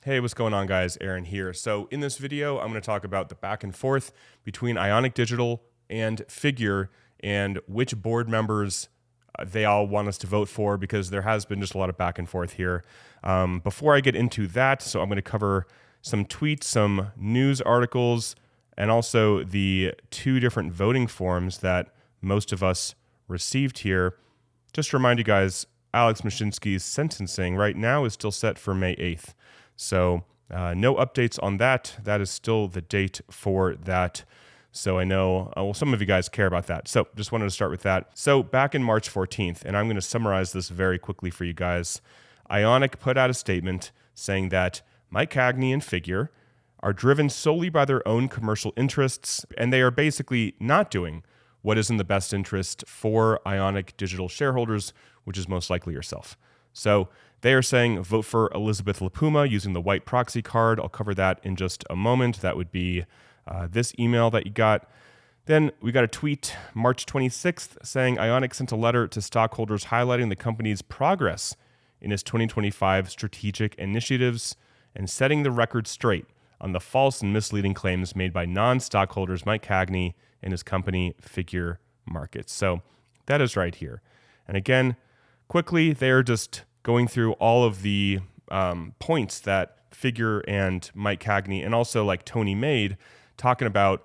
Hey, what's going on, guys? Aaron here. So in this video, I'm going to talk about the back and forth between Ionic Digital and Figure and which board members they all want us to vote for, because there has been just a lot of back and forth here. Before I get into that, so I'm going to cover some tweets, some news articles, and also the two different voting forms that most of us received here. Just to remind you guys, Alex Mashinsky's sentencing right now is still set for May 8th. So no updates on that. That is still the date for that. So I know, well, some of you guys care about that. So just wanted to start with that. So back in March 14th, and I'm going to summarize this very quickly for you guys, Ionic put out a statement saying that Mike Cagney and Figure are driven solely by their own commercial interests, and they are basically not doing what is in the best interest for Ionic Digital shareholders, which is most likely yourself. So they are saying vote for Elizabeth LaPuma using the white proxy card. I'll cover that in just a moment. That would be this email that you got. Then we got a tweet March 26th saying Ionic sent a letter to stockholders highlighting the company's progress in its 2025 strategic initiatives and setting the record straight on the false and misleading claims made by non-stockholders Mike Cagney and his company Figure Markets. So that is right here. And again, quickly, they're just going through all of the points that Figure and Mike Cagney and also like Tony made, talking about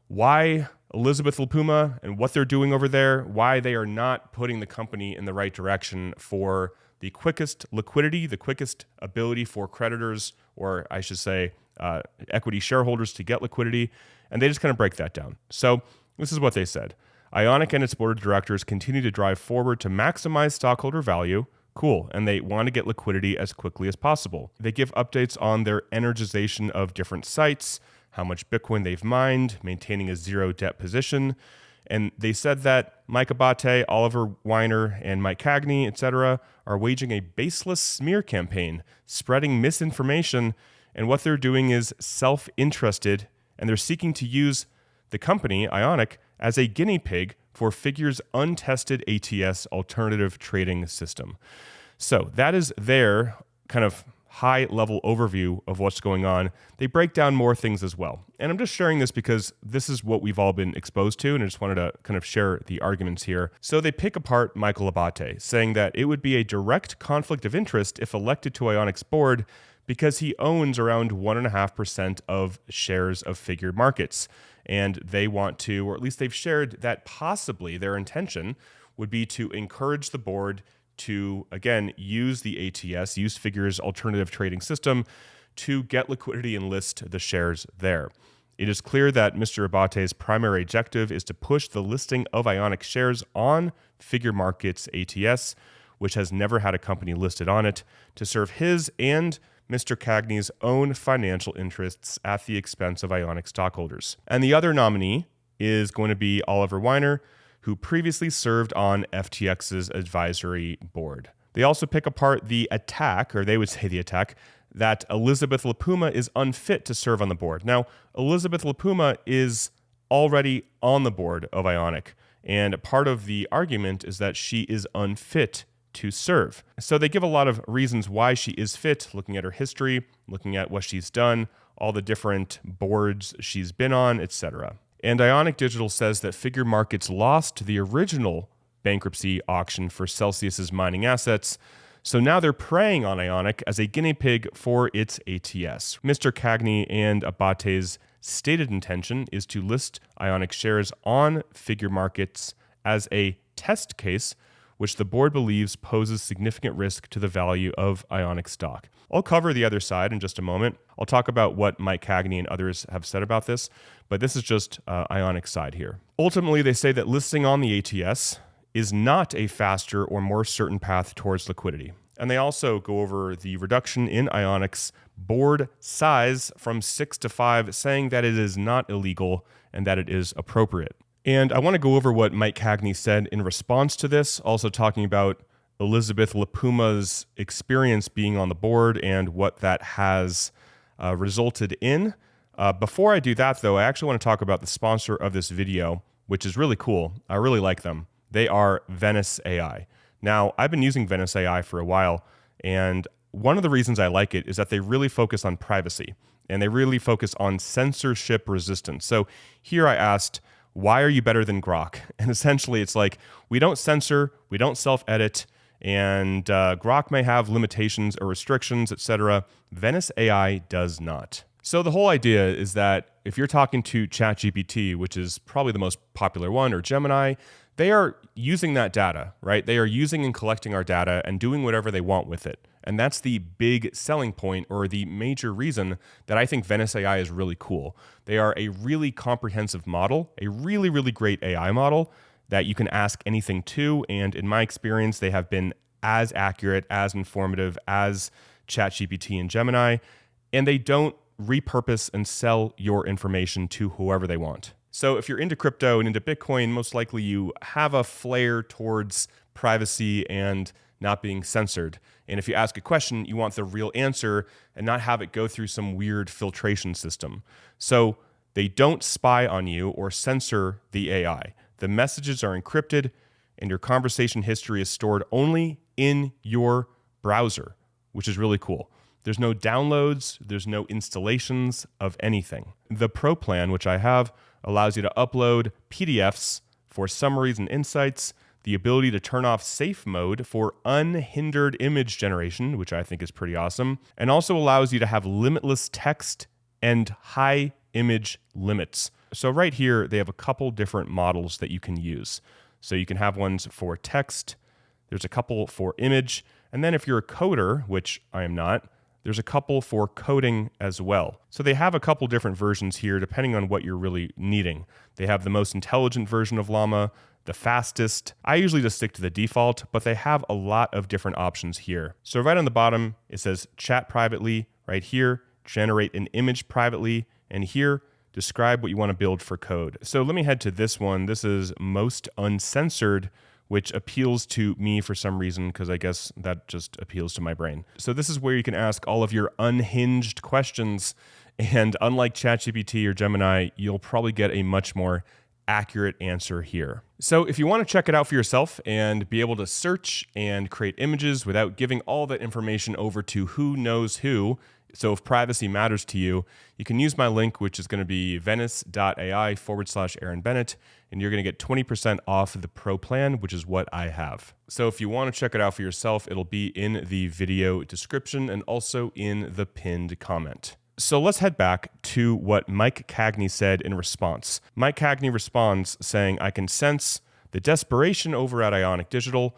why Elizabeth LaPuma and what they're doing over there, why they are not putting the company in the right direction for the quickest liquidity, the quickest ability for creditors, or I should say equity shareholders to get liquidity. And they just kind of break that down. So this is what they said. Ionic and its board of directors continue to drive forward to maximize stockholder value. Cool. And they want to get liquidity as quickly as possible. They give updates on their energization of different sites, how much Bitcoin they've mined, maintaining a zero debt position. And they said that Mike Abate, Oliver Weiner, and Mike Cagney, etc., are waging a baseless smear campaign, spreading misinformation. And what they're doing is self-interested, and they're seeking to use the company, Ionic, as a guinea pig for Figure's untested ATS alternative trading system. So that is their kind of high-level overview of what's going on. They break down more things as well. And I'm just sharing this because this is what we've all been exposed to, and I just wanted to kind of share the arguments here. So they pick apart Michael Abate, saying that it would be a direct conflict of interest if elected to Ionic's board because he owns around 1.5% of shares of Figure Markets. And they want to, or at least they've shared that possibly their intention would be to encourage the board to, again, use the ATS, use Figure's alternative trading system to get liquidity and list the shares there. It is clear that Mr. Abate's primary objective is to push the listing of Ionic shares on Figure Markets ATS, which has never had a company listed on it, to serve his and Mr. Cagney's own financial interests at the expense of Ionic stockholders. And the other nominee is going to be Oliver Weiner, who previously served on FTX's advisory board. They also pick apart the attack, or they would say the attack, that Elizabeth LaPuma is unfit to serve on the board. Now, Elizabeth LaPuma is already on the board of Ionic, and part of the argument is that she is unfit to serve. So they give a lot of reasons why she is fit, looking at her history, looking at what she's done, all the different boards she's been on, etc. And Ionic Digital says that Figure Markets lost the original bankruptcy auction for Celsius's mining assets, so now they're preying on Ionic as a guinea pig for its ATS. Mr. Cagney and Abate's stated intention is to list Ionic shares on Figure Markets as a test case, which the board believes poses significant risk to the value of Ionic stock. I'll cover the other side in just a moment. I'll talk about what Mike Cagney and others have said about this, but this is just Ionic's side here. Ultimately, they say that listing on the ATS is not a faster or more certain path towards liquidity. And they also go over the reduction in Ionic's board size from 6 to 5, saying that it is not illegal and that it is appropriate. And I want to go over what Mike Cagney said in response to this, also talking about Elizabeth LaPuma's experience being on the board and what that has resulted in. Before I do that, though, I actually want to talk about the sponsor of this video, which is really cool. I really like them. They are Venice AI. Now, I've been using Venice AI for a while, and one of the reasons I like it is that they really focus on privacy and they really focus on censorship resistance. So here I asked, why are you better than Grok? And essentially it's like, we don't censor, we don't self-edit, and Grok may have limitations or restrictions, etc. Venice AI does not. So the whole idea is that if you're talking to ChatGPT, which is probably the most popular one, or Gemini, they are using that data, right? They are using and collecting our data and doing whatever they want with it. And that's the big selling point, or the major reason that I think Venice AI is really cool. They are a really comprehensive model, a really, really great AI model that you can ask anything to. And in my experience, they have been as accurate, as informative as ChatGPT and Gemini. And they don't repurpose and sell your information to whoever they want. So if you're into crypto and into Bitcoin, most likely you have a flair towards privacy and not being censored. And if you ask a question, you want the real answer and not have it go through some weird filtration system. So they don't spy on you or censor the AI. The messages are encrypted and your conversation history is stored only in your browser, which is really cool. There's no downloads, there's no installations of anything. The Pro plan, which I have, allows you to upload PDFs for summaries and insights, the ability to turn off safe mode for unhindered image generation, which I think is pretty awesome, and also allows you to have limitless text and high image limits. So right here, they have a couple different models that you can use. So you can have ones for text, there's a couple for image, and then if you're a coder, which I am not, there's a couple for coding as well. So they have a couple different versions here depending on what you're really needing. They have the most intelligent version of Llama, the fastest. I usually just stick to the default, but they have a lot of different options here. So right on the bottom, it says chat privately. Right here, generate an image privately. And here, describe what you want to build for code. So let me head to this one. This is most uncensored, which appeals to me for some reason, because I guess that just appeals to my brain. So this is where you can ask all of your unhinged questions. And unlike ChatGPT or Gemini, you'll probably get a much more accurate answer here. So if you want to check it out for yourself and be able to search and create images without giving all that information over to who knows who, so if privacy matters to you, you can use my link, which is going to be venice.ai/Aaron Bennett, and you're going to get 20% off the Pro plan, which is what I have. So if you want to check it out for yourself, it'll be in the video description and also in the pinned comment. So let's head back to what Mike Cagney said in response. Mike Cagney responds saying, I can sense the desperation over at Ionic Digital.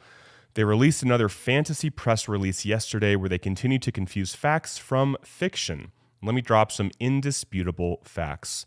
They released another fantasy press release yesterday where they continue to confuse facts from fiction. Let me drop some indisputable facts.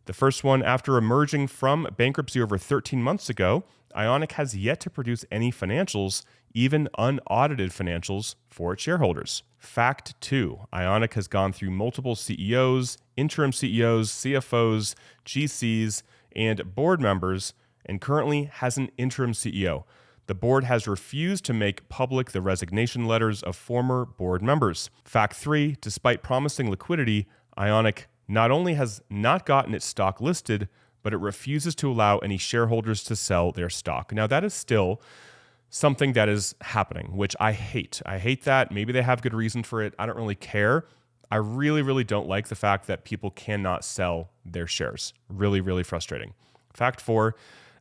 The first one, after emerging from bankruptcy over 13 months ago, Ionic has yet to produce any financials, even unaudited financials, for its shareholders. Fact 2, Ionic has gone through multiple CEOs, interim CEOs, CFOs, GCs, and board members, and currently has an interim CEO. The board has refused to make public the resignation letters of former board members. Fact 3, despite promising liquidity, Ionic not only has not gotten its stock listed, but it refuses to allow any shareholders to sell their stock. Now, that is still something that is happening, which I hate. I hate that. Maybe they have good reason for it. I don't really care. I really, really don't like the fact that people cannot sell their shares. Really, really frustrating. Fact 4,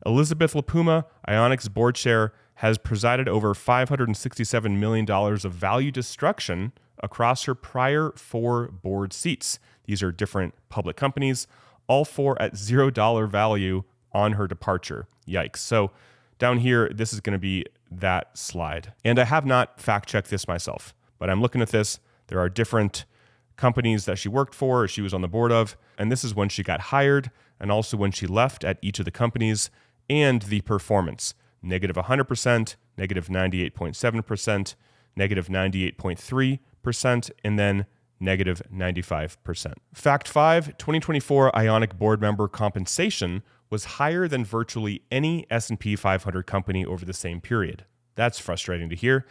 Elizabeth LaPuma, Ionic's board chair, has presided over $567 million of value destruction across her prior 4 board seats. These are different public companies, all 4 at $0 value on her departure. Yikes. So down here, this is going to be that slide. And I have not fact-checked this myself, but I'm looking at this. There are different companies that she worked for or she was on the board of, and this is when she got hired and also when she left at each of the companies, and the performance. Negative 100%, negative 98.7%, negative 98.3%, and then negative 95%. Fact 5, 2024 Ionic board member compensation was higher than virtually any S&P 500 company over the same period. That's frustrating to hear.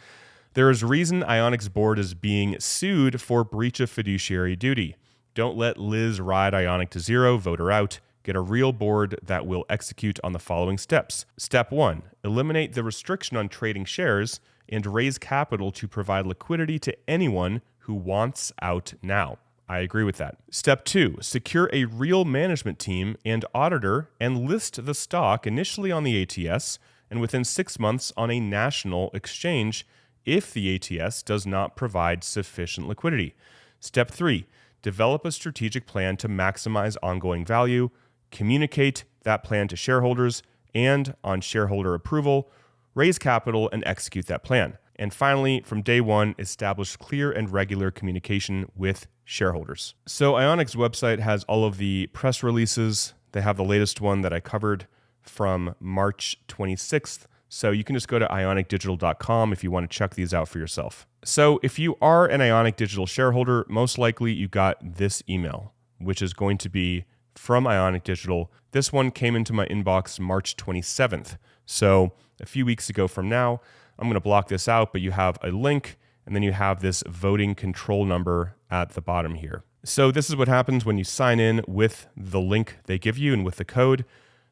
There is reason Ionic's board is being sued for breach of fiduciary duty. Don't let Liz ride Ionic to zero, vote her out. Get a real board that will execute on the following steps. Step 1, eliminate the restriction on trading shares and raise capital to provide liquidity to anyone who wants out now. I agree with that. Step 2, secure a real management team and auditor and list the stock initially on the ATS and within 6 months on a national exchange if the ATS does not provide sufficient liquidity. Step 3, develop a strategic plan to maximize ongoing value, communicate that plan to shareholders, and on shareholder approval, raise capital and execute that plan. And finally, from day one, establish clear and regular communication with shareholders. So Ionic's website has all of the press releases. They have the latest one that I covered from March 26th. So you can just go to ionicdigital.com if you want to check these out for yourself. So if you are an Ionic Digital shareholder, most likely you got this email, which is going to be from Ionic Digital. This one came into my inbox March 27th. So a few weeks ago from now, I'm going to block this out, but you have a link and then you have this voting control number at the bottom here. So this is what happens when you sign in with the link they give you and with the code.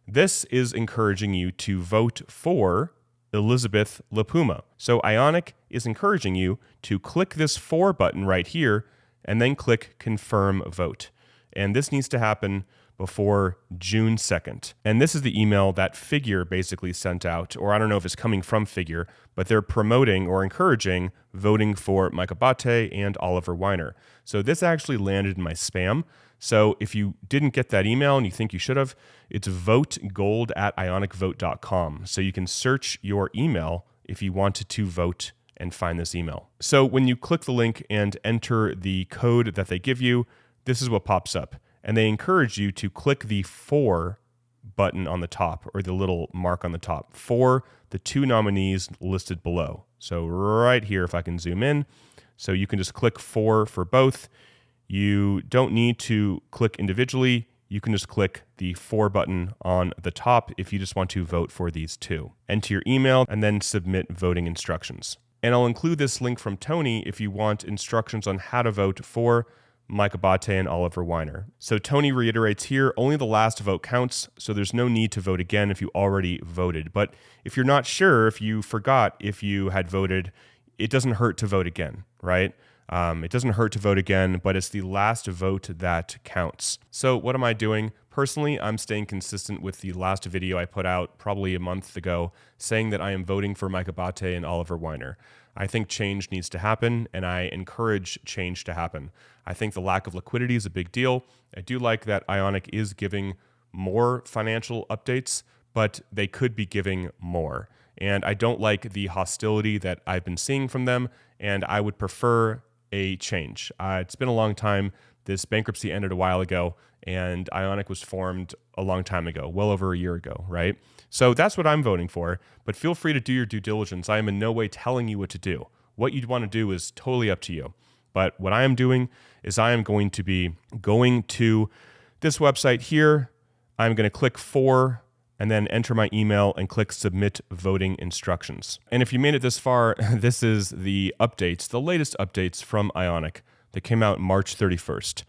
This is encouraging you to vote for Elizabeth LaPuma. So Ionic is encouraging you to click this for button right here and then click confirm vote. And this needs to happen before June 2nd. And this is the email that Figure basically sent out, or I don't know if it's coming from Figure, but they're promoting or encouraging voting for Mike Abate and Oliver Wyner. So this actually landed in my spam. So if you didn't get that email and you think you should have, it's votegold@ionicvote.com. So you can search your email if you wanted to vote and find this email. So when you click the link and enter the code that they give you, this is what pops up. And they encourage you to click the for button on the top, or the little mark on the top, for the 2 nominees listed below. So right here, if I can zoom in, so you can just click for both. You don't need to click individually. You can just click the for button on the top if you just want to vote for these 2. Enter your email and then submit voting instructions. And I'll include this link from Tony if you want instructions on how to vote for Mike Abate and Oliver Wyner. So Tony reiterates here, only the last vote counts, so there's no need to vote again if you already voted. But if you're not sure, if you forgot if you had voted, it doesn't hurt to vote again, right? It doesn't hurt to vote again, but it's the last vote that counts. So what am I doing? Personally, I'm staying consistent with the last video I put out probably a month ago, saying that I am voting for Mike Abate and Oliver Wyner. I think change needs to happen, and I encourage change to happen. I think the lack of liquidity is a big deal. I do like that Ionic is giving more financial updates, but they could be giving more. And I don't like the hostility that I've been seeing from them, and I would prefer a change. It's been a long time. This bankruptcy ended a while ago, and Ionic was formed a long time ago, well over a year ago, right? So that's what I'm voting for, but feel free to do your due diligence. I am in no way telling you what to do. What you'd want to do is totally up to you. But what I am doing is I am going to be going to this website here. I'm going to click for and then enter my email and click submit voting instructions. And if you made it this far, this is the updates, the latest updates from Ionic that came out March 31st.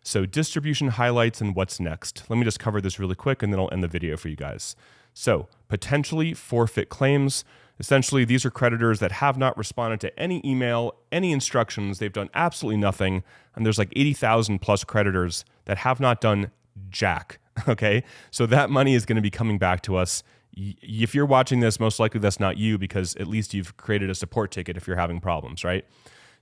So distribution highlights and what's next. Let me just cover this really quick and then I'll end the video for you guys. So potentially forfeit claims. Essentially, these are creditors that have not responded to any email, any instructions. They've done absolutely nothing. And there's like 80,000 plus creditors that have not done jack. Okay, so that money is going to be coming back to us. If you're watching this, most likely that's not you, because at least you've created a support ticket if you're having problems, right?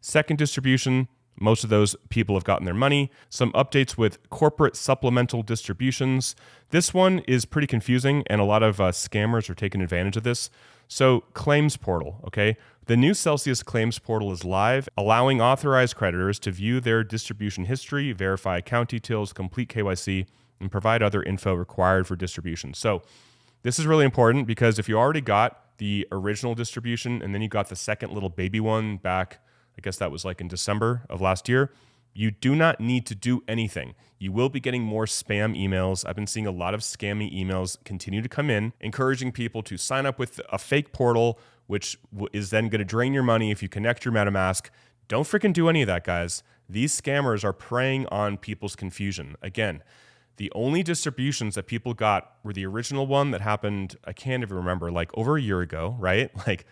Second distribution, most of those people have gotten their money. Some updates with corporate supplemental distributions. This one is pretty confusing, and a lot of scammers are taking advantage of this. So claims portal, okay? The new Celsius claims portal is live, allowing authorized creditors to view their distribution history, verify account details, complete KYC, and provide other info required for distribution. So this is really important because if you already got the original distribution and then you got the second little baby one back, I guess that was like in December of last year, you do not need to do anything. You will be getting more spam emails. I've been seeing a lot of scammy emails continue to come in, encouraging people to sign up with a fake portal, which is then going to drain your money if you connect your MetaMask. Don't freaking do any of that, guys. These scammers are preying on people's confusion. Again, The only distributions that people got were the original one that happened, I can't even remember, like over a year ago, right? Like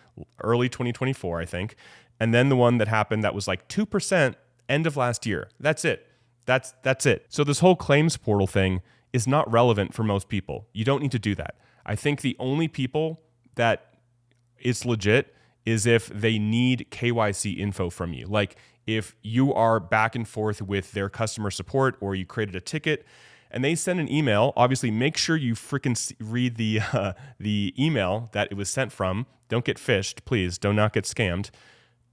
early 2024, I think. And then the one that happened that was like 2% end of last year. That's it. That's it. So this whole claims portal thing is not relevant for most people. You don't need to do that. I think the only people that it's legit is if they need KYC info from you. Like if you are back and forth with their customer support or you created a ticket and they send an email, obviously make sure you freaking read the email that it was sent from. Don't get phished, please. Do not get scammed.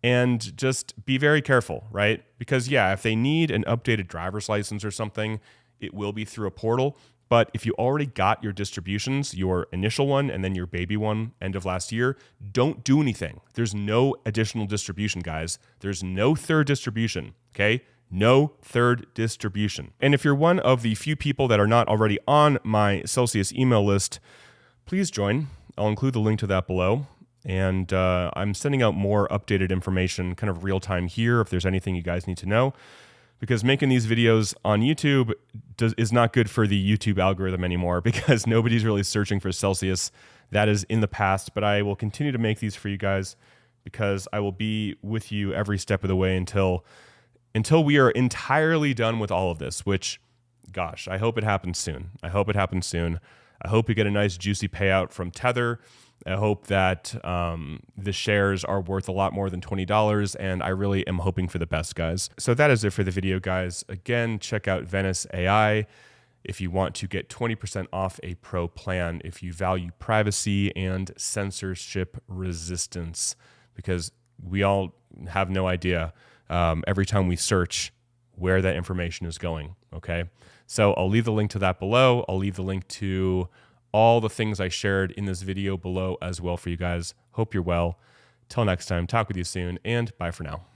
And just be very careful, right? Because yeah, if they need an updated driver's license or something, it will be through a portal. But if you already got your distributions, your initial one and then your baby one end of last year, don't do anything. There's no additional distribution, guys. There's no third distribution, okay? No third distribution. And if you're one of the few people that are not already on my Celsius email list, please join. I'll include the link to that below. And I'm sending out more updated information kind of real time here if there's anything you guys need to know. Because making these videos on YouTube is not good for the YouTube algorithm anymore because nobody's really searching for Celsius. That is in the past, but I will continue to make these for you guys because I will be with you every step of the way until we are entirely done with all of this, which, gosh, I hope it happens soon. I hope it happens soon. I hope you get a nice juicy payout from Tether. I hope that the shares are worth a lot more than $20, and I really am hoping for the best, guys. So that is it for the video, guys. Again, check out Venice AI if you want to get 20% off a pro plan if you value privacy and censorship resistance, because we all have no idea every time we search where that information is going, okay? So I'll leave the link to that below. I'll leave the link to all the things I shared in this video below as well for you guys. Hope you're well. Till next time, talk with you soon, and bye for now.